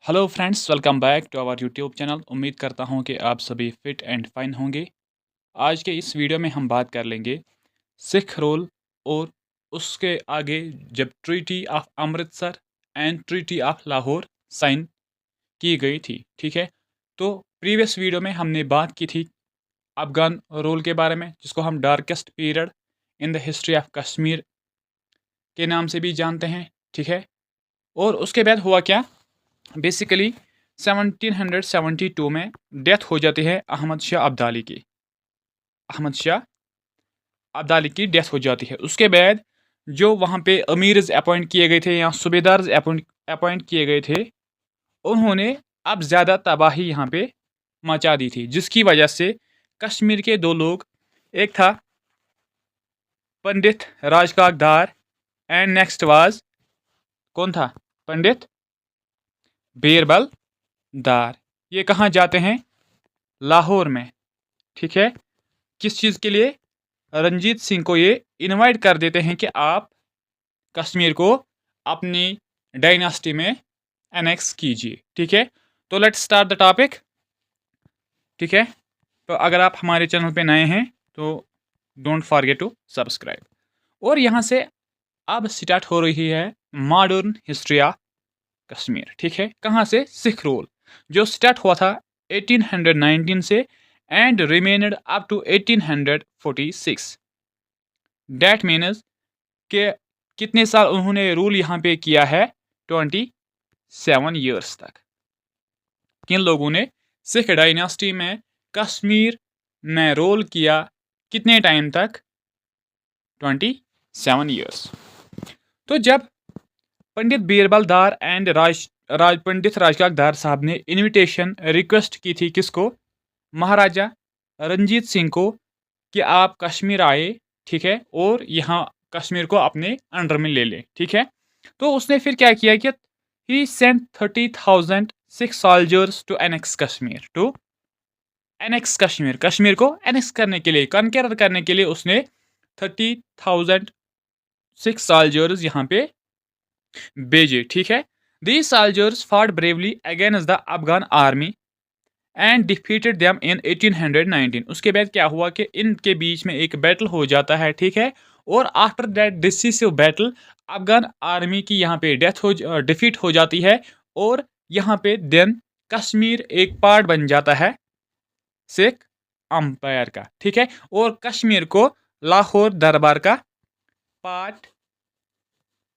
Hello friends, welcome back to our YouTube channel. उम्मीद करता हूं कि आप सभी फिट एंड फाइन होंगे। आज के इस वीडियो में हम बात कर लेंगे सिख रोल और उसके आगे जब treaty of Amritsar and treaty of Lahore sign की गई थी। ठीक है, तो प्रीवियस वीडियो में हमने बात की थी अफगान रोल के बारे में, जिसको हम darkest period in the history of Kashmir के नाम से भी जानते हैं। ठीक है, और उसके बाद हुआ क्या, बेसिकली 1772 में डेथ हो जाती है अहमद शाह अब्दाली की डेथ हो जाती है। उसके बाद जो वहाँ पे अमीर्स अपॉइंट किए गए थे या सूबेदार अपॉइंट किए गए थे, उन्होंने अब ज़्यादा तबाही यहाँ पे मचा दी थी, जिसकी वजह से कश्मीर के दो लोग, एक था पंडित राजकाकदार एंड नेक्स्ट वाज कौन था, पंडित बीरबल दार। ये कहाँ जाते हैं, लाहौर में। ठीक है, किस चीज़ के लिए, रंजीत सिंह को ये इनवाइट कर देते हैं कि आप कश्मीर को अपनी डायनास्टी में एनेक्स कीजिए। ठीक है, तो लेट्स स्टार्ट द टॉपिक। ठीक है, तो अगर आप हमारे चैनल पे नए हैं तो डोंट फॉरगेट टू सब्सक्राइब। और यहाँ से अब स्टार्ट हो रही है मॉडर्न हिस्ट्री ऑफ कश्मीर। ठीक है, कहाँ से, सिख रूल जो स्टार्ट हुआ था 1819 से and remained up to 1846। That means के कितने साल उन्होंने रूल यहाँ पे किया है, 27 ईयर्स तक। किन लोगों ने सिख डायनास्टी में कश्मीर में रोल किया, कितने टाइम तक, 27 ईयर्स। तो जब पंडित बीरबल दार एंड पंडित राजकाकदार साहब ने इनविटेशन रिक्वेस्ट की थी किसको, महाराजा रंजीत सिंह को, कि आप कश्मीर आए। ठीक है, और यहाँ कश्मीर को अपने अंडर में ले लें। ठीक है, तो उसने फिर क्या किया कि he sent 30,000 Sikh soldiers to annex Kashmir, Kashmir को एनेक्स करने के लिए, कनकेर करने के लिए उसने 30,000 सिख सोल्जर्स यहाँ पे भेजे। ठीक है, these soldiers fought bravely against the Afghan army and defeated them in 1819। उसके बाद क्या हुआ कि इनके बीच में एक बैटल हो जाता है। ठीक है, और after that decisive battle Afghan army की यहाँ पे डिफीट हो जाती है, और यहाँ पे देन कश्मीर एक पार्ट बन जाता है सिख अंपायर का। ठीक है, और कश्मीर को लाहौर दरबार का पार्ट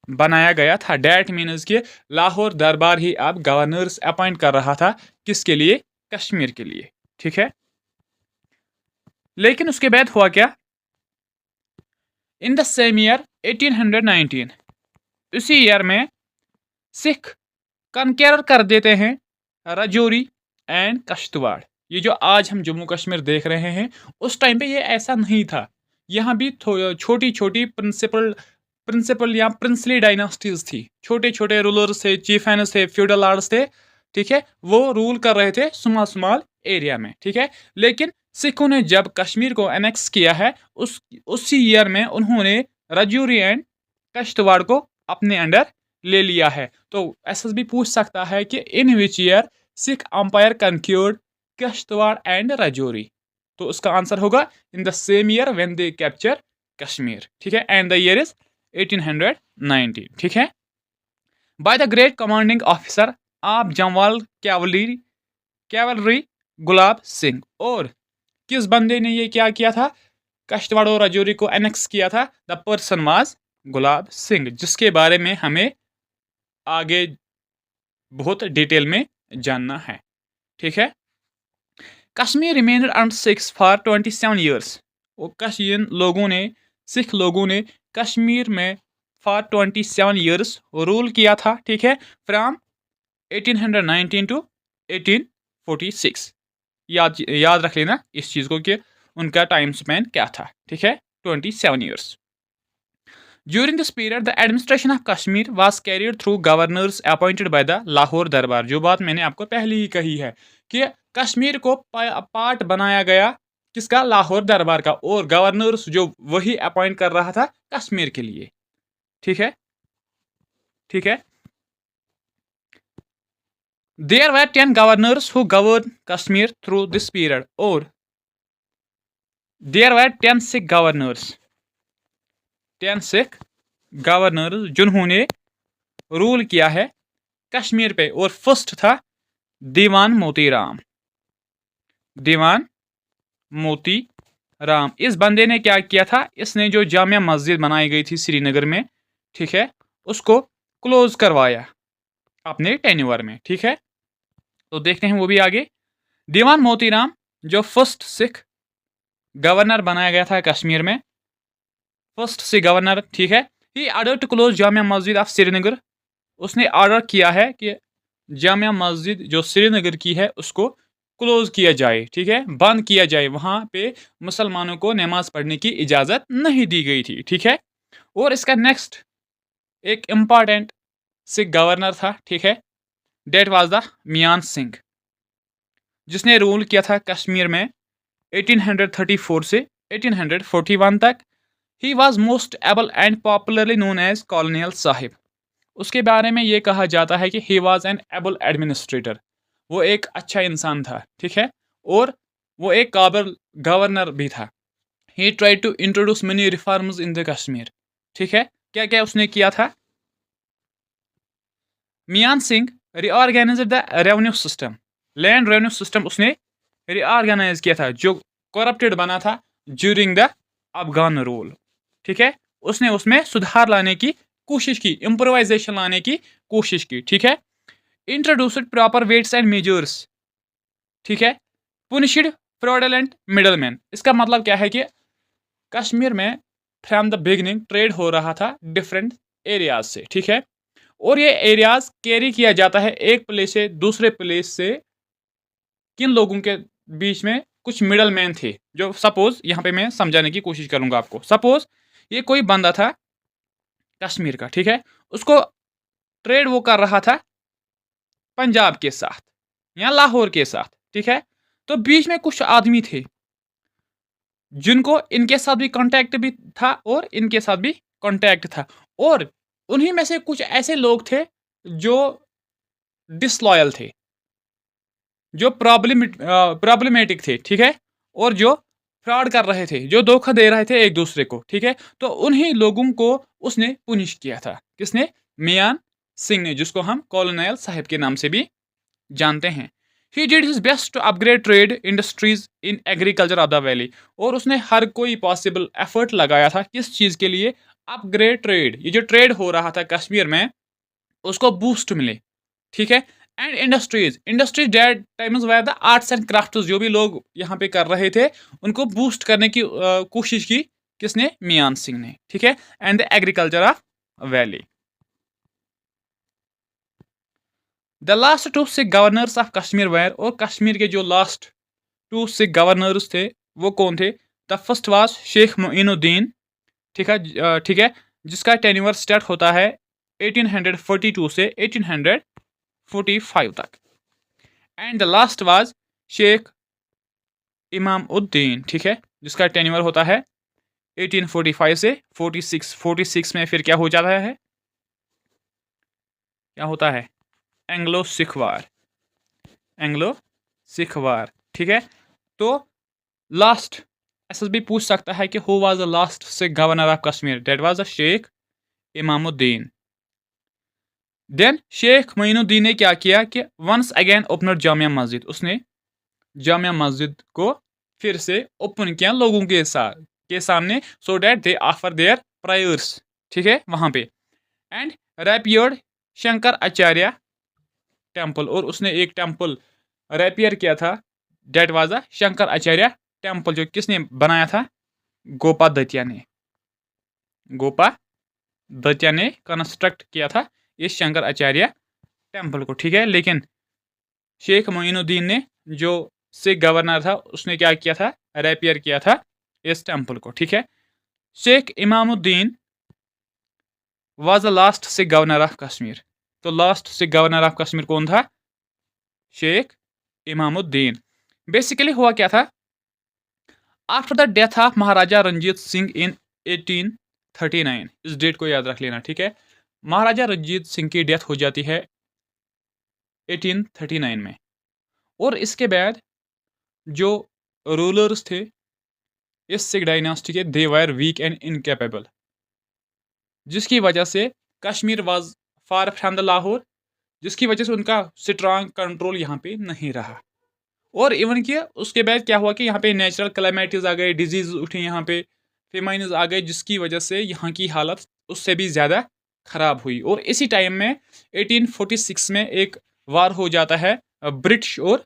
बनाया गया था। डैट मीन्स कि लाहौर दरबार ही अब गवर्नर्स अपॉइंट कर रहा था, किसके लिए, कश्मीर के लिए। ठीक है, लेकिन उसके बाद हुआ क्या, इन द सेम ईयर 1819, उसी ईयर में सिख कनकेर कर देते हैं राजौरी एंड कश्तवाड़। ये जो आज हम जम्मू कश्मीर देख रहे हैं, उस टाइम पे ये ऐसा नहीं था। यहाँ भी छोटी छोटी प्रिंसिपल या प्रिंसली डायनास्टीज थी, छोटे छोटे रूलर्स थे, चीफेंस थे, फ्यूडल लॉर्ड्स थे। ठीक है, वो रूल कर रहे थे स्मॉल स्मॉल एरिया में। ठीक है, लेकिन सिखों ने जब कश्मीर को एनेक्स किया है, उसी ईयर में उन्होंने राजौरी एंड कश्तवाड़ को अपने अंडर ले लिया है। तो एसएसबी पूछ सकता है कि in which year Sikh empire conquered Kishtwar and Rajouri, तो उसका आंसर होगा in the same year when they capture Kashmir. ठीक है, एंड द ईयर इज 1819। ठीक है, by the great commanding officer of Jamwal cavalry Gulab Singh. और किस बंदे ने ये क्या किया था, कश्तवाड़ और राजौरी को एनेक्स किया था, the person was Gulab Singh, जिसके बारे में हमें आगे बहुत डिटेल में जानना है। ठीक है, कश्मीर रिमेन्ड अनसिक्स फॉर 27 ईयर्स। वो सिख लोगों ने कश्मीर में फॉर 27 ईयर्स रूल किया था। ठीक है, फ्रॉम 1819 टू 1846। याद रख लेना इस चीज़ को कि उनका टाइम स्पेन क्या था। ठीक है, 27 years. During this period, the administration of Kashmir was carried through governors appointed by the Lahore दरबार। जो बात मैंने आपको पहले ही कही है कि कश्मीर को पार्ट बनाया गया किसका, लाहौर दरबार का, और गवर्नर्स जो वही अपॉइंट कर रहा था कश्मीर के लिए। ठीक है, ठीक है, there were 10 governors who govern Kashmir through this period, और there were 10 Sikh governors, 10 Sikh governors जिन्होंने रूल किया है कश्मीर पे, और फर्स्ट था दीवान मोतीराम। दीवान मोती राम, इस बंदे ने क्या किया था, इसने जो जामिया मस्जिद बनाई गई थी श्रीनगर में, ठीक है, उसको क्लोज करवाया अपने टेन्योर में, ठीक है। तो देखते हैं वो भी आगे। दीवान मोतीराम जो फर्स्ट सिख गवर्नर बनाया गया था कश्मीर में, फर्स्ट सिख गवर्नर, ठीक है। ही order to close Jamia Masjid of Srinagar, उसने ऑर्डर किया है कि जामिया मस्जिद जो श्रीनगर की है उसको क्लोज किया जाए, ठीक है, बंद किया जाए, वहां पे मुसलमानों को नमाज पढ़ने की इजाज़त नहीं दी गई थी, ठीक है। और इसका नेक्स्ट एक इम्पॉर्टेंट सिख गवर्नर था, ठीक है, डेट वाज द मियान सिंह, जिसने रूल किया था कश्मीर में 1834 से 1841 तक। He was most able and popularly known as colonial sahib. उसके बारे में ये कहा जाता है कि he was an able administrator, वो एक अच्छा इंसान था, ठीक है, और वो एक काबिल गवर्नर भी था। He tried to introduce many reforms in the Kashmir, ठीक है। क्या क्या उसने किया था? Mian Singh reorganize the revenue system, land revenue system उसने रीऑर्गेनाइज किया था जो करप्टेड बना था ड्यूरिंग द अफगान रूल, ठीक है। उसने उसमें सुधार लाने की कोशिश की, इम्प्रोवाइजेशन लाने की कोशिश की, ठीक है। Introduced proper weights and measures, ठीक है। पुनिश्ड फ्रॉडलेंट मिडलमैन, इसका मतलब क्या है कि कश्मीर में फ्रॉम द बिगनिंग ट्रेड हो रहा था डिफरेंट एरियाज से, ठीक है, और ये एरियाज कैरी किया जाता है एक प्लेस से दूसरे प्लेस से किन लोगों के बीच में, कुछ मिडल मैन थे, जो सपोज यहाँ पे मैं समझाने की कोशिश करूंगा आपको। सपोज ये कोई बंदा था कश्मीर का, ठीक है, उसको ट्रेड वो कर रहा था पंजाब के साथ या लाहौर के साथ, ठीक है। तो बीच में कुछ आदमी थे जिनको इनके साथ भी कांटेक्ट भी था और इनके साथ भी कांटेक्ट था, और उन्हीं में से कुछ ऐसे लोग थे जो डिसलॉयल थे, जो प्रॉब्लमेटिक थे, ठीक है, और जो फ्रॉड कर रहे थे, जो धोखा दे रहे थे एक दूसरे को, ठीक है। तो उन्हीं लोगों को उसने पुनिश किया था, किसने? मियान सिंह ने, जिसको हम कॉलोनियल साहिब के नाम से भी जानते हैं। He did his best to upgrade trade industries in agriculture of the valley, और उसने हर कोई पॉसिबल एफर्ट लगाया था किस चीज़ के लिए? अपग्रेड ट्रेड, ये जो ट्रेड हो रहा था कश्मीर में उसको बूस्ट मिले, ठीक है। And industries, industries that times were the arts and crafts, जो भी लोग यहाँ पे कर रहे थे उनको बूस्ट करने की कोशिश की, किसने? मियान सिंह ने, ठीक है। And the agriculture of valley. The last two Sikh governors of Kashmir were, और कश्मीर के जो लास्ट टू सिख गवर्नर्स थे वो कौन थे? The first was Sheikh Moinuddin, ठीक है, ठीक है, जिसका टेन्योर स्टार्ट होता है 1842 से 1845 तक। And the last was Sheikh Imamuddin, ठीक है, जिसका टेन्योर होता है 1845 से 46। 46 में फिर क्या हो जाता है? क्या होता है? Anglo Sikh war, Anglo Sikh war, ठीक है। तो लास्ट एसएसबी पूछ सकता है कि who was the last Sikh governor of Kashmir? That was the Sheikh Imamuddin. Then Sheikh Moinuddin ने क्या किया कि once again opener Jamia Masjid, उसने जामिया मस्जिद को फिर से ओपन किया लोगों के साथ के सामने, so that they offer their prayers, ठीक है, वहां पे। And repaired Shankar Acharya temple, और उसने एक टेम्पल रैपियर किया था, that was the Shankar Acharya temple, जो किसने बनाया था? गोपा दतिया ने, गोपा दतिया ने कंस्ट्रक्ट किया था इस शंकर आचार्य टेम्पल को, ठीक है। लेकिन शेख मोइनुद्दीन ने जो सिख गवर्नर था उसने क्या किया था? रैपियर किया था इस टेम्पल को, ठीक है। Sheikh Imamuddin was the last Sikh governor of Kashmir. तो last Sikh governor of Kashmir कौन था? शेख इमामुद्दीन। बेसिकली हुआ क्या था? After the death of Maharaja Ranjit Singh in 1839, इस डेट को याद रख लेना, ठीक है। महाराजा रंजीत सिंह की डेथ हो जाती है 1839 में। और इसके बाद जो रूलर्स थे इस सिख डायनास्टी के, दे वर वीक एंड इनकेपेबल, जिसकी वजह से Kashmir was far from the Lahore, जिसकी वजह से उनका स्ट्रांग कंट्रोल यहाँ पे नहीं रहा। और इवन कि उसके बाद क्या हुआ कि यहाँ पे नेचुरल क्लाइमेटीज आ गए, डिजीज उठे यहाँ पे, फेमाइन्स आ गए, जिसकी वजह से यहाँ की हालत उससे भी ज़्यादा ख़राब हुई। और इसी टाइम में 1846 में एक वार हो जाता है ब्रिटिश और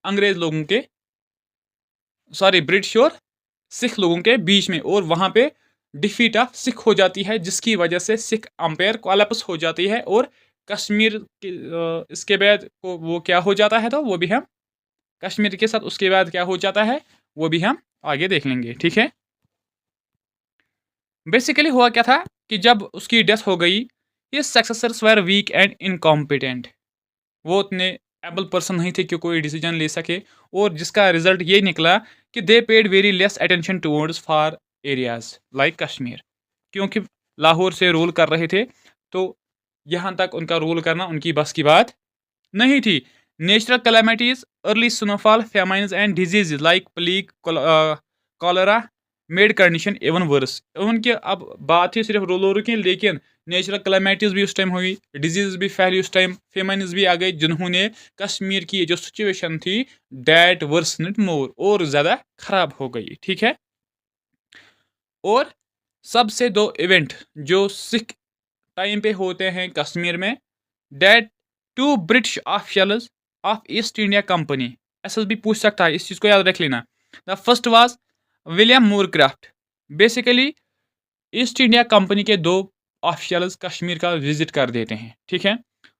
अंग्रेज लोगों के, सॉरी ब्रिटिश और सिख लोगों के बीच में, और वहाँ पे डिफीट ऑफ सिख हो जाती है, जिसकी वजह से सिख अंपायर कोलैप्स हो जाती है। और कश्मीर के इसके बाद वो क्या हो जाता है, तो वो भी हम कश्मीर के साथ उसके बाद क्या हो जाता है वो भी हम आगे देख लेंगे, ठीक है। बेसिकली हुआ क्या था कि जब उसकी डेथ हो गई, ये successors were weak and incompetent, वो उतने एबल पर्सन नहीं थे कि कोई डिसीजन ले सके, और जिसका रिजल्ट ये निकला कि दे paid very less attention towards for areas like Kashmir, क्योंकि लाहौर से रूल कर रहे थे, तो यहाँ तक उनका रूल करना उनकी बस की बात नहीं थी। Natural calamities, early snowfall, famines and disease like plague, cholera made condition even worse. उनके अब बात ही सिर्फ रूलर की, लेकिन नेचुरल कैलामिटीज भी उस टाइम हुई, डिजीज भी फैली उस टाइम, फेमाइन्स भी आ गई, जिन्होंने कश्मीर की जो सिचुएशन थी डैट वर्सनेड मोर, और ज़्यादा खराब हो गई, ठीक है। और सबसे दो इवेंट जो सिख टाइम पे होते हैं कश्मीर में, that to British officials of East India Company, SSB पूछ सकता है, इस चीज़ को याद रख लेना। The first was William Moorcroft. Basically East India Company के दो ऑफिशियल्स कश्मीर का विजिट कर देते हैं, ठीक है।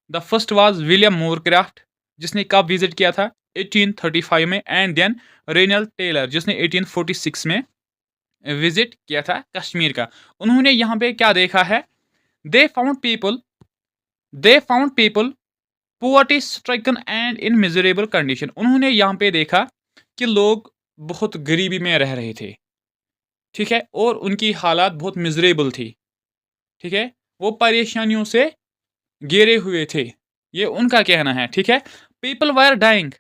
The first was William Moorcroft, जिसने कब विजिट किया था 1835 में, एंड देन रेनल्ड टेलर, जिसने 1846 में विजिट किया था कश्मीर का। उन्होंने यहाँ पे क्या देखा है, they found people poverty stricken and in miserable condition. उन्होंने यहाँ पे देखा कि लोग बहुत गरीबी में रह रहे थे, ठीक है, और उनकी हालात बहुत मिजरेबल थी, ठीक है, वो परेशानियों से घेरे हुए थे, ये उनका कहना है, ठीक है। People were dying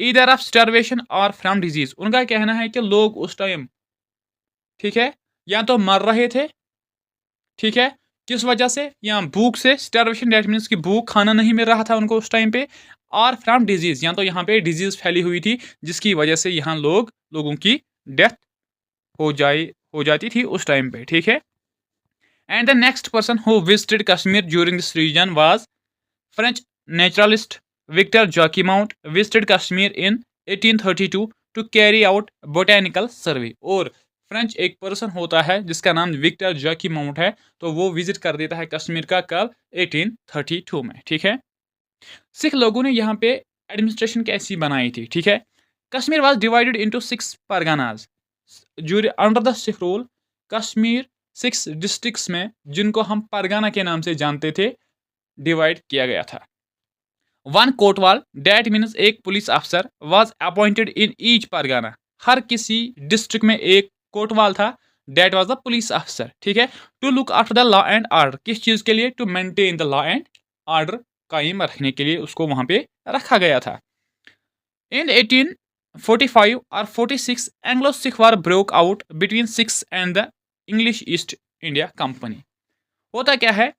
either of starvation और फ्रॉम डिजीज। उनका कहना है कि लोग उस टाइम, ठीक है, या तो मर रहे थे, ठीक है, किस वजह से, या भूख से, स्टारवेशन डेट मीन्स कि भूख, खाना नहीं मिल रहा था उनको उस टाइम पे, और फ्रॉम डिजीज, या तो यहाँ पे डिजीज फैली हुई थी, जिसकी वजह से यहाँ लोगों की डेथ हो जाती थी उस टाइम पे, ठीक है। And the next person who visited Kashmir during this region was French naturalist Victor Jacquemont, visited Kashmir in 1832 to carry out botanical survey. और फ्रेंच एक पर्सन होता है जिसका नाम विक्टर जॉकी माउंट है, तो वो विजिट कर देता है कश्मीर का कब 1832 में, ठीक है। सिख लोगों ने यहाँ पे एडमिनिस्ट्रेशन कैसी बनाई थी, ठीक है। Kashmir was divided into 6 parganas under the Sikh rule. Kashmir 6 districts में, जिनको हम परगना के नाम से जानते थे, डिवाइड किया गया था। वन कोटवाल, डेट मीन्स एक पुलिस अफसर, was appointed in each pargana. हर किसी डिस्ट्रिक्ट में एक कोटवाल था, डेट वाज द पुलिस अफसर, ठीक है। To look after the law and order, किस चीज के लिए, to maintain the law and order, कायम रखने के लिए उसको वहां पे रखा गया था। इन 1845 और 46 Anglo Sikh war broke out between Sikhs and the English East India company. होता क्या है,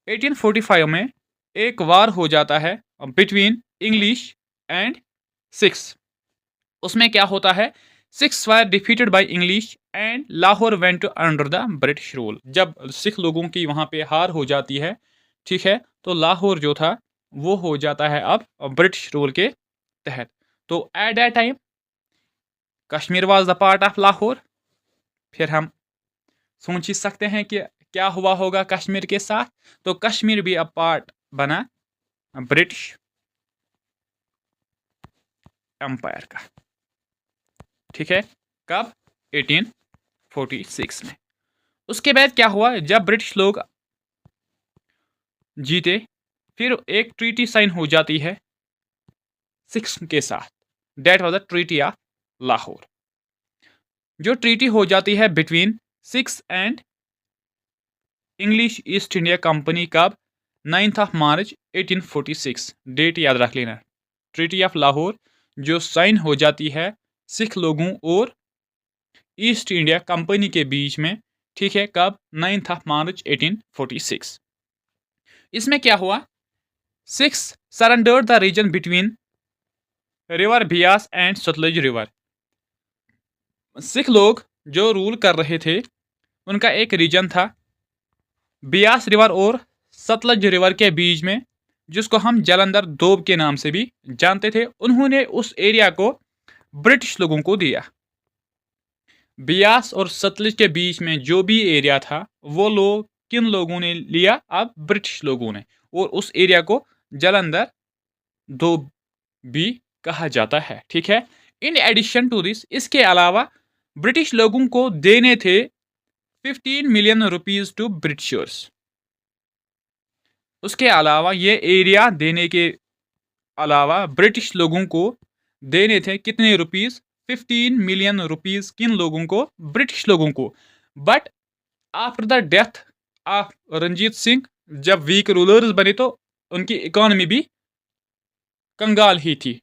1845 में एक वार हो जाता है बिटवीन इंग्लिश एंड सिख्स। उसमें क्या होता है, Sikhs were defeated by English and Lahore went to under the British rule. जब सिख लोगों की वहां पे हार हो जाती है, ठीक है, तो लाहौर जो था वो हो जाता है अब ब्रिटिश रूल के तहत। तो at that time Kashmir was the part of Lahore. फिर हम सोच ही सकते हैं कि क्या हुआ होगा कश्मीर के साथ, तो कश्मीर भी अब पार्ट बना ब्रिटिश एम्पायर का, ठीक है, कब 1846 में। उसके बाद क्या हुआ, जब ब्रिटिश लोग जीते, फिर एक ट्रीटी साइन हो जाती है सिख्स के साथ, that was the treaty of Lahore. जो ट्रीटी हो जाती है between Sikhs and English East India Company, कब 9 मार्च 1846, डेट याद रख लेना। ट्रीटी ऑफ लाहौर जो साइन हो जाती है सिख लोगों और ईस्ट इंडिया कंपनी के बीच में, ठीक है, कब? 9 मार्च 1846। इसमें क्या हुआ? Sikhs surrendered the region between river Beas and Sutlej river. Sikh लोग जो रूल कर रहे थे उनका एक रीजन था बियास रिवर और सतलज रिवर के बीच में, जिसको हम जालंधर दोब के नाम से भी जानते थे। उन्होंने उस एरिया को ब्रिटिश लोगों को दिया। बियास और सतलज के बीच में जो भी एरिया था वो लोग किन लोगों ने लिया? अब ब्रिटिश लोगों ने। और उस एरिया को जालंधर दोब भी कहा जाता है, ठीक है। इन एडिशन टू दिस, इसके अलावा ब्रिटिश लोगों को देने थे 15 मिलियन रुपीज टू ब्रिटिशर्स। उसके अलावा ये एरिया देने के अलावा ब्रिटिश लोगों को देने थे कितने रुपीस? 15 million rupees. किन लोगों को? ब्रिटिश लोगों को। But after the death of Ranjit Singh, जब वीक रूलर्स बने तो उनकी इकोनॉमी भी कंगाल ही थी।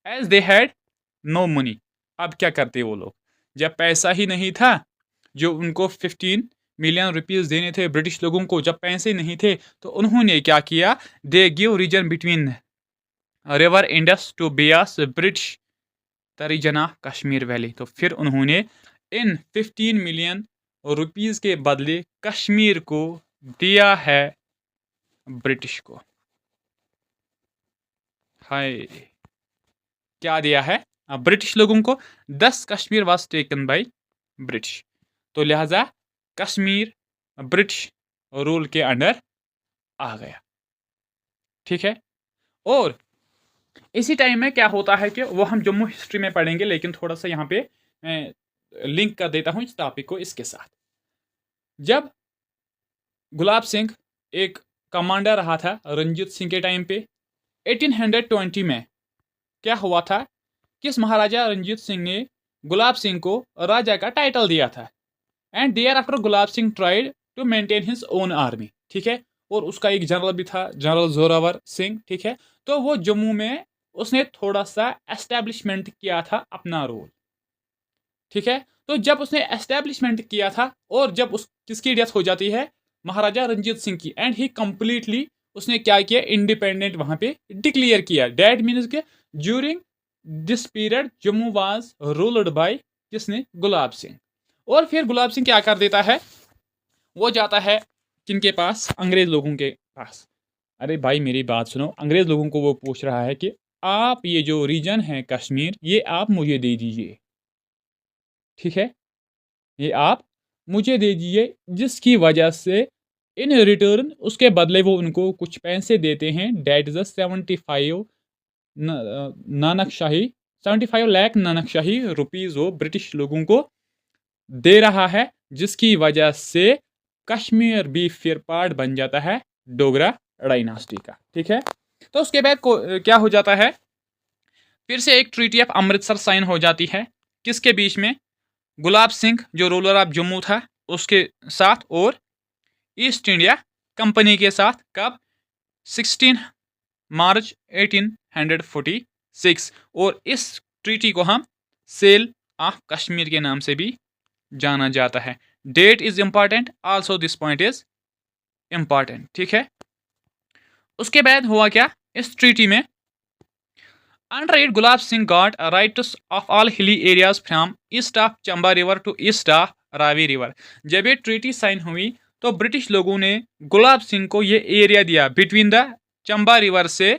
As they had no money. अब क्या करते वो लोग? जब पैसा ही नहीं था, जो उनको 15 मिलियन रुपीस देने थे ब्रिटिश लोगों को, जब पैसे नहीं थे तो उन्होंने क्या किया? They give region between river Indus to Beas British the region of Kashmir valley. तो फिर उन्होंने इन 15 मिलियन रुपीस के बदले कश्मीर को दिया है ब्रिटिश को। हाय, क्या दिया है? ब्रिटिश लोगों को 10 Kashmir was taken by British. तो लिहाजा कश्मीर ब्रिटिश रूल के अंडर आ गया, ठीक है। और इसी टाइम में क्या होता है कि वो हम जम्मू हिस्ट्री में पढ़ेंगे, लेकिन थोड़ा सा यहाँ पे लिंक कर देता हूँ इस टॉपिक को इसके साथ। जब गुलाब सिंह एक कमांडर रहा था रंजीत सिंह के टाइम पे, 1820 में क्या हुआ था कि इस महाराजा रंजीत सिंह ने गुलाब सिंह को राजा का टाइटल दिया था। And thereafter Gulab Singh tried to maintain his own army, ठीक है। और उसका एक जनरल भी था, जनरल जोरावर सिंह, ठीक है। तो वो जम्मू में उसने थोड़ा सा एस्टेब्लिशमेंट किया था अपना रोल, ठीक है। तो जब उसने एस्टेब्लिशमेंट किया था और जब उस किसकी डेथ हो जाती है? महाराजा रंजीत सिंह की। एंड ही कंप्लीटली उसने क्या किया? इंडिपेंडेंट वहां पे डिक्लेयर किया। डेट मीन्स के during this period Jammu was ruled by किसने? गुलाब सिंह। और फिर गुलाब सिंह क्या कर देता है? वो जाता है किनके पास? अंग्रेज लोगों के पास। अरे भाई मेरी बात सुनो, अंग्रेज लोगों को वो पूछ रहा है कि आप ये जो रीजन है कश्मीर, ये आप मुझे दे दीजिए, ठीक है, ये आप मुझे दे दीजिए, जिसकी वजह से इन रिटर्न उसके बदले वो उनको कुछ पैसे देते हैं। That is 75 Nanakshahi 75 lakh Nanakshahi rupees वो ब्रिटिश लोगों को दे रहा है, जिसकी वजह से कश्मीर भी फिर पार्ट बन जाता है डोगरा डायनास्टी का, ठीक है। तो उसके बाद क्या हो जाता है? फिर से एक ट्रीटी ऑफ अमृतसर साइन हो जाती है। किसके बीच में? गुलाब सिंह जो रूलर ऑफ जम्मू था उसके साथ और ईस्ट इंडिया कंपनी के साथ। कब? 16 मार्च 1846। और इस ट्रीटी को हम सेल ऑफ कश्मीर के नाम से भी जाना जाता है। That is important, also this point is important, ठीक है। उसके बाद हुआ क्या इस ट्रीटी में? Under it Gulab Singh got rights of all hilly areas from east of Chamba river to east of Ravi river. जब ये ट्रीटी साइन हुई तो ब्रिटिश लोगों ने गुलाब सिंह को ये एरिया दिया बिटवीन द चंबा रिवर से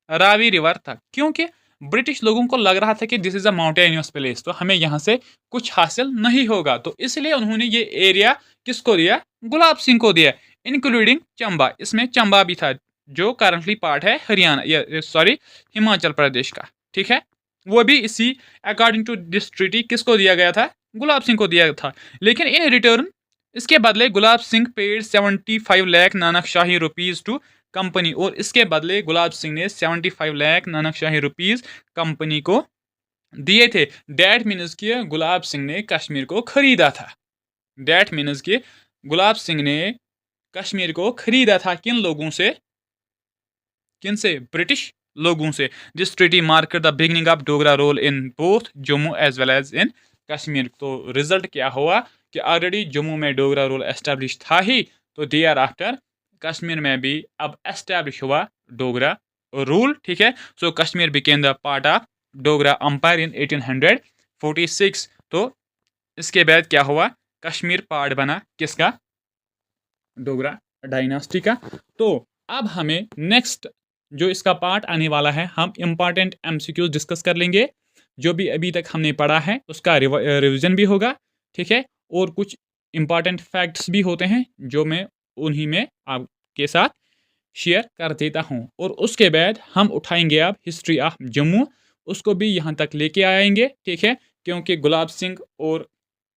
रावी रिवर तक, क्योंकि ब्रिटिश लोगों को लग रहा था कि this is a mountainous place, तो हमें यहाँ से कुछ हासिल नहीं होगा। तो इसलिए उन्होंने ये एरिया किसको दिया? गुलाब सिंह को दिया, इंक्लूडिंग चंबा। इसमें चंबा भी था जो करंटली पार्ट है हरियाणा, सॉरी हिमाचल प्रदेश का, ठीक है। वो भी इसी अकॉर्डिंग टू दिस ट्रीटी किसको दिया गया था? गुलाब सिंह को दिया था। लेकिन इन रिटर्न इसके बदले Gulab Singh paid 75 lakh Nanakshahi rupees to company. और इसके बदले गुलाब सिंह ने 75 लाख नानकशाही रुपीज कंपनी को दिए थे। डेट मीन्स कि गुलाब सिंह ने कश्मीर को खरीदा था। डेट मीन्स कि गुलाब सिंह ने कश्मीर को खरीदा था किन लोगों से? किन से? ब्रिटिश लोगों से। This treaty mark the beginning of Dogra rule in both Jammu as well as in Kashmir. तो रिजल्ट क्या हुआ कि ऑलरेडी जम्मू में डोगरा रोल एस्टेब्लिश था ही, तो देयर आफ्टर कश्मीर में भी अब एस्टेब्लिश हुआ डोगरा रूल। ठीक है, so Kashmir became the part of Dogra empire in 1846। तो इसके बाद क्या हुआ? कश्मीर पार्ट बना किसका? डोगरा डायनास्टी का। तो अब हमें नेक्स्ट जो इसका पार्ट आने वाला है, हम इंपॉर्टेंट एमसीक्यूज डिस्कस कर लेंगे। जो भी अभी तक हमने पढ़ा है उसका रिवीजन भी होगा। ठीक है, और कुछ इंपॉर्टेंट फैक्ट्स भी होते हैं जो मैं उन्हीं में आपके साथ शेयर कर देता हूँ। और उसके बाद हम उठाएंगे अब हिस्ट्री ऑफ जम्मू, उसको भी यहाँ तक लेके आएंगे। ठीक है, क्योंकि गुलाब सिंह और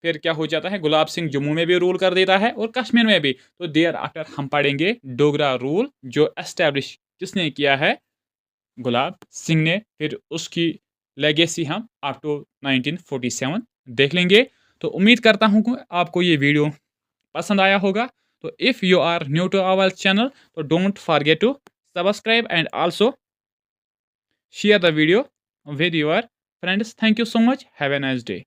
फिर क्या हो जाता है, गुलाब सिंह जम्मू में भी रूल कर देता है और कश्मीर में भी। तो देयर आफ्टर हम पढ़ेंगे डोगरा रूल जो एस्टेब्लिश किसने किया है? गुलाब सिंह ने। फिर उसकी लेगेसी हम अप टू 1947 देख लेंगे। तो उम्मीद करता हूँ कि आपको ये वीडियो पसंद आया होगा। तो if you are new to our channel, तो don't forget to subscribe and also share the video with your friends. Thank you so much. Have a nice day.